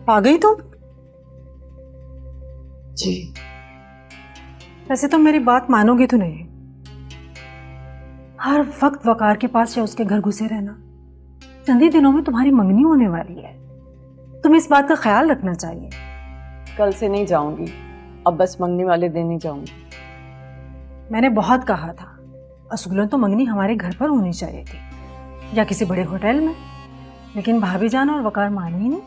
आ गई तुम? जी। वैसे तो मेरी बात मानोगी तो नहीं। हर वक्त वकार के पास या उसके घर घुसे रहना। चंद ही दिनों में तुम्हारी मंगनी होने वाली है, तुम्हें इस बात का ख्याल रखना चाहिए। कल से नहीं जाऊंगी, अब बस मंगनी वाले दिन ही जाऊंगी। मैंने बहुत कहा था, असूलन तो मंगनी हमारे घर पर होनी चाहिए थी या किसी बड़े होटल में, लेकिन भाभी जान और वकार माने ही नहीं।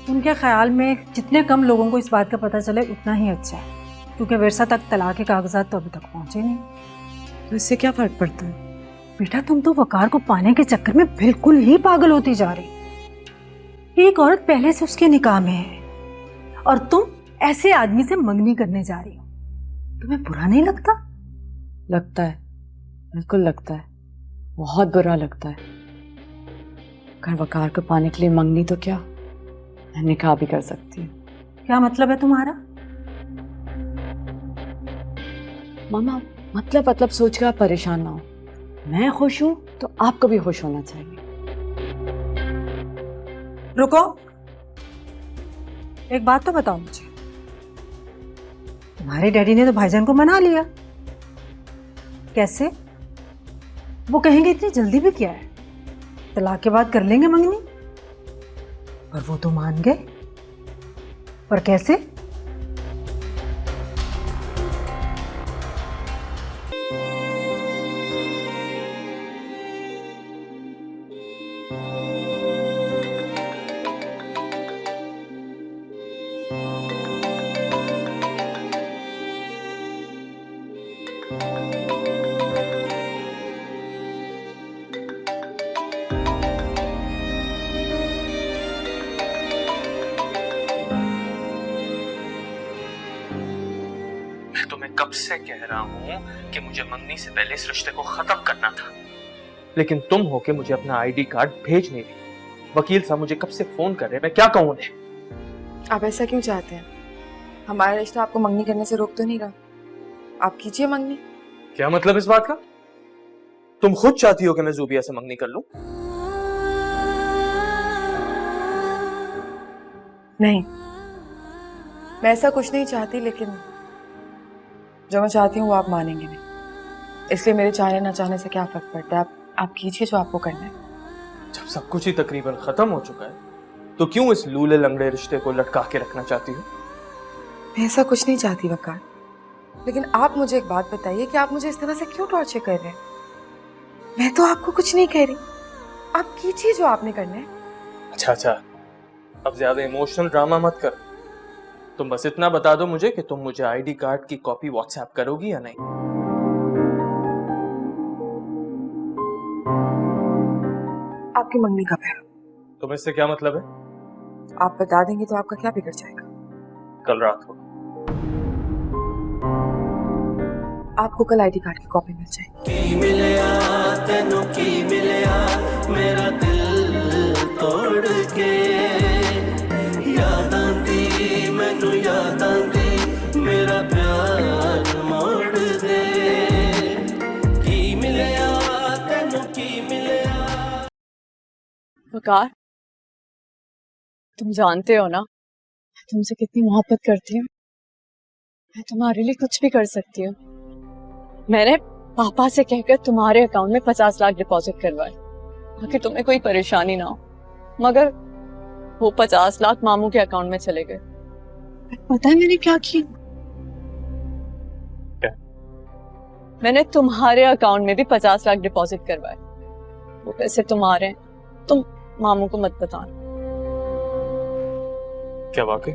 उनके ख्याल में जितने कम लोगों को इस बात का पता चले उतना ही अच्छा है, क्योंकि विरसा तक तलाक के कागजात तो अभी तक पहुंचे नहीं। तो इससे क्या फर्क पड़ता है? बेटा तुम तो वकार को पाने के चक्कर में बिल्कुल ही पागल होती जा रही। एक औरत पहले से उसके निकाह में है और तुम ऐसे आदमी से मंगनी करने जा रही हो। तुम्हें बुरा नहीं लगता? लगता है, बिल्कुल लगता है, बहुत बुरा लगता है। अगर वकार को पाने के लिए मंगनी तो क्या, मैं निकाह भी कर सकती हूँ। क्या मतलब है तुम्हारा? मामा मतलब सोच कर आप परेशान ना हो। मैं खुश हूं तो आपको भी खुश होना चाहिए। रुको, एक बात तो बताओ मुझे, तुम्हारे डैडी ने तो भाईजान को मना लिया। कैसे? वो कहेंगे इतनी जल्दी भी क्या है, तलाक के बाद कर लेंगे मंगनी। पर वो तो मान गए। पर कैसे? तो मैं कब से कह रहा हूं कि मुझे मंगनी से पहले इस रिश्ते को खत्म करना था, लेकिन तुम हो के मुझे अपना आईडी कार्ड भेज नहीं रही। वकील साहब मुझे कब से फोन कर रहे हैं, मैं क्या कहूं उन्हें? आप ऐसा क्यों चाहते हैं? हमारा रिश्ता आपको मंगनी करने से रोक तो नहीं रहा। आप कीजिए मंगनी। क्या मतलब इस बात का? तुम खुद चाहती हो कि मैं जूबिया से मंगनी कर लूं? नहीं, मैं ऐसा कुछ नहीं चाहती, लेकिन जो मैं चाहती हूँ वो आप मानेंगे नहीं, इसलिए मेरे चाहने ना चाहने से क्या फर्क पड़ता है। आप कीजिए जो आपको करना है। जब सब कुछ ही तकरीबन खत्म हो चुका है तो क्यों इस लूले लंगड़े रिश्ते को लटका के रखना चाहती हो? मैं ऐसा कुछ नहीं चाहती वकार, लेकिन आप मुझे एक बात बताइए कि आप मुझे इस तरह से क्यों टॉर्चर कर रहे हैं? मैं तो आपको कुछ नहीं कह रही, आप कीजिए जो आपने करना है। अच्छा, अब ज्यादा इमोशनल ड्रामा मत कर। तुम बस इतना बता दो मुझे कि तुम मुझे आईडी कार्ड की कॉपी व्हाट्सएप करोगी या नहीं। आपकी मंगनी कब है? तुम्हें इससे क्या मतलब है? आप बता देंगे तो आपका क्या बिगड़ जाएगा? कल रात को। आपको कल आईडी कार्ड की कॉपी मिल जाएगी। मेरा दिल तोड़ के याद आंदी, मैनू याद आंदी, मेरा प्यार मोड़ दे। की मिलया तेनू की मिलया। वकार, तुम जानते हो ना मैं तुमसे कितनी मोहब्बत करती हूँ। मैं तुम्हारे लिए कुछ भी कर सकती हूँ। मैंने पापा से कहकर तुम्हारे अकाउंट में 50 लाख डिपॉजिट करवाए ताकि तुम्हें कोई परेशानी ना हो, मगर वो 50 लाख मामू के अकाउंट में चले गए। पता है मैंने क्या किया? क्या? मैंने तुम्हारे अकाउंट में भी 50 लाख डिपॉजिट करवाए। वो पैसे तुम्हारे हैं, तुम मामू को मत बताना। क्या वाकई?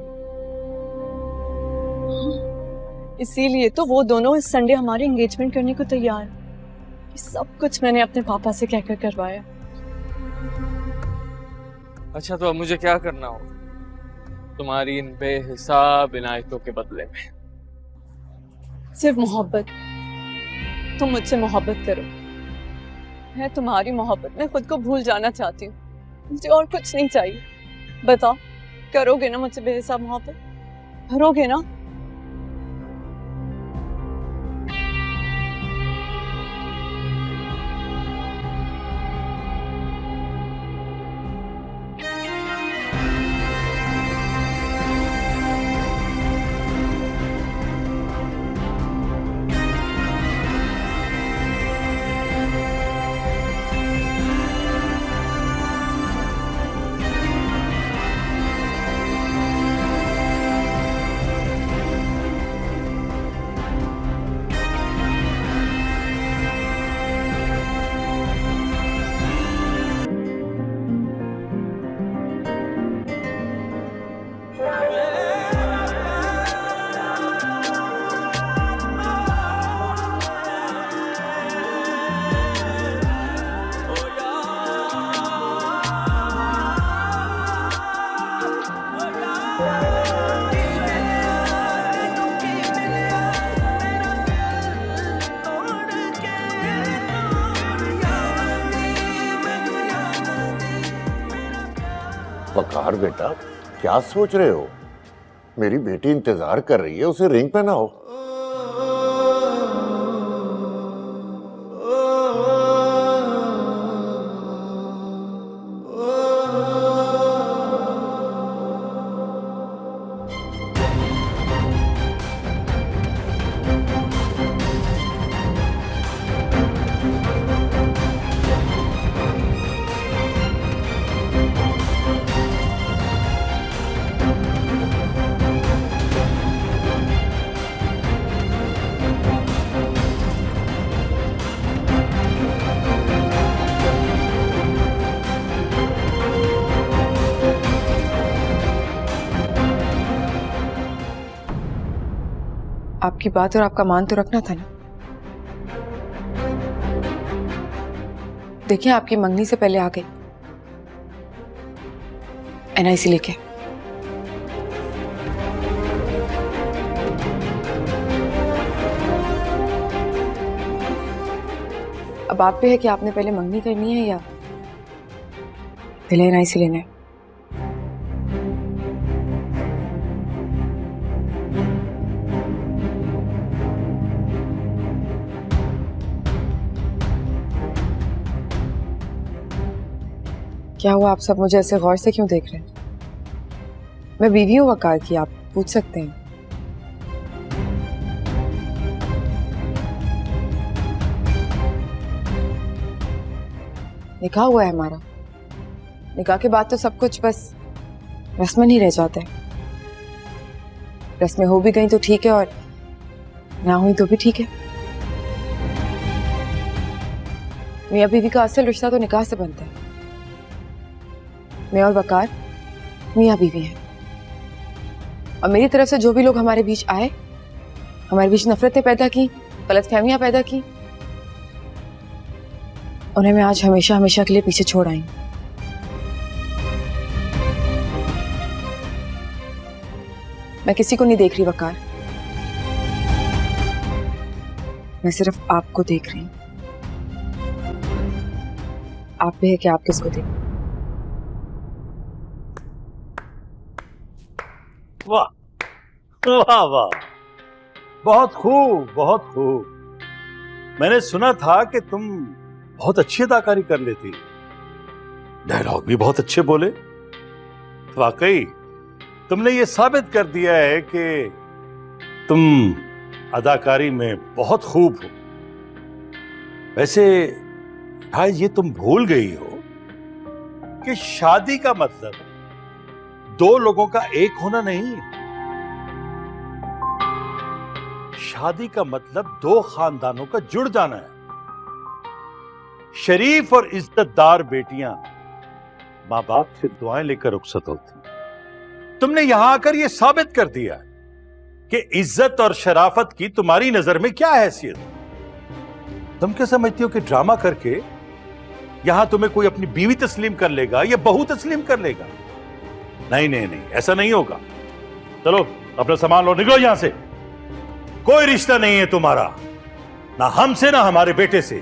इसीलिए तो वो दोनों इस संडे हमारी एंगेजमेंट करने को तैयार हैं। ये सब कुछ मैंने अपने पापा से कहकर करवाया। अच्छा, तो अब मुझे क्या करना होगा तुम्हारी इन बेहिसाब इनायतों के बदले में? सिर्फ मोहब्बत। तुम मुझसे मोहब्बत करो। मैं तुम्हारी मोहब्बत में खुद को भूल जाना चाहती हूँ, मुझे और कुछ नहीं चाहिए। बताओ, करोगे ना मुझसे बेहिसाब मोहब्बत? करोगे ना? वकार बेटा, क्या सोच रहे हो? मेरी बेटी इंतजार कर रही है, उसे रिंग पहनाओ। आपकी बात और आपका मान तो रखना था ना। देखिए, आपकी मंगनी से पहले आ गई एनआईसी लेके। अब आप पे है कि आपने पहले मंगनी करनी है या पहले एनआईसी लेना है। क्या हुआ, आप सब मुझे ऐसे गौर से क्यों देख रहे हैं? मैं बीवी हूँ वकार की, आप पूछ सकते हैं। निकाह हुआ है हमारा। निकाह के बाद तो सब कुछ बस रस्में नहीं रह जाते। रस्में हो भी गई तो ठीक है, और ना हुई तो भी ठीक है। मियाँ बीवी का असल रिश्ता तो निकाह से बनता है। मैं और वकार मियाँ बीवी हैं, और मेरी तरफ से जो भी लोग हमारे बीच आए, हमारे बीच नफरतें पैदा की, गलतफहमियां पैदा की, उन्हें मैं आज हमेशा हमेशा के लिए पीछे छोड़ आई। मैं किसी को नहीं देख रही वकार, मैं सिर्फ आपको देख रही हूं। आप पे है कि आप किसको देख। वाह वाह वाह, बहुत खूब बहुत खूब। मैंने सुना था कि तुम बहुत अच्छी अदाकारी कर लेती, डायलॉग भी बहुत अच्छे बोले। वाकई तुमने ये साबित कर दिया है कि तुम अदाकारी में बहुत खूब हो। वैसे शायद ये तुम भूल गई हो कि शादी का मतलब दो लोगों का एक होना नहीं। शादी का मतलब दो खानदानों का जुड़ जाना है। शरीफ और इज्जतदार बेटियां मां बाप से दुआएं लेकर रुखसत होती। तुमने यहां आकर यह साबित कर दिया कि इज्जत और शराफत की तुम्हारी नजर में क्या हैसियत। तुम क्या समझती हो कि ड्रामा करके यहां तुम्हें कोई अपनी बीवी तस्लीम कर लेगा या बहू तस्लीम कर लेगा? नहीं नहीं नहीं, ऐसा नहीं होगा। चलो अपना सामान लो, निकलो यहां से। कोई रिश्ता नहीं है तुम्हारा, ना हमसे ना हमारे बेटे से।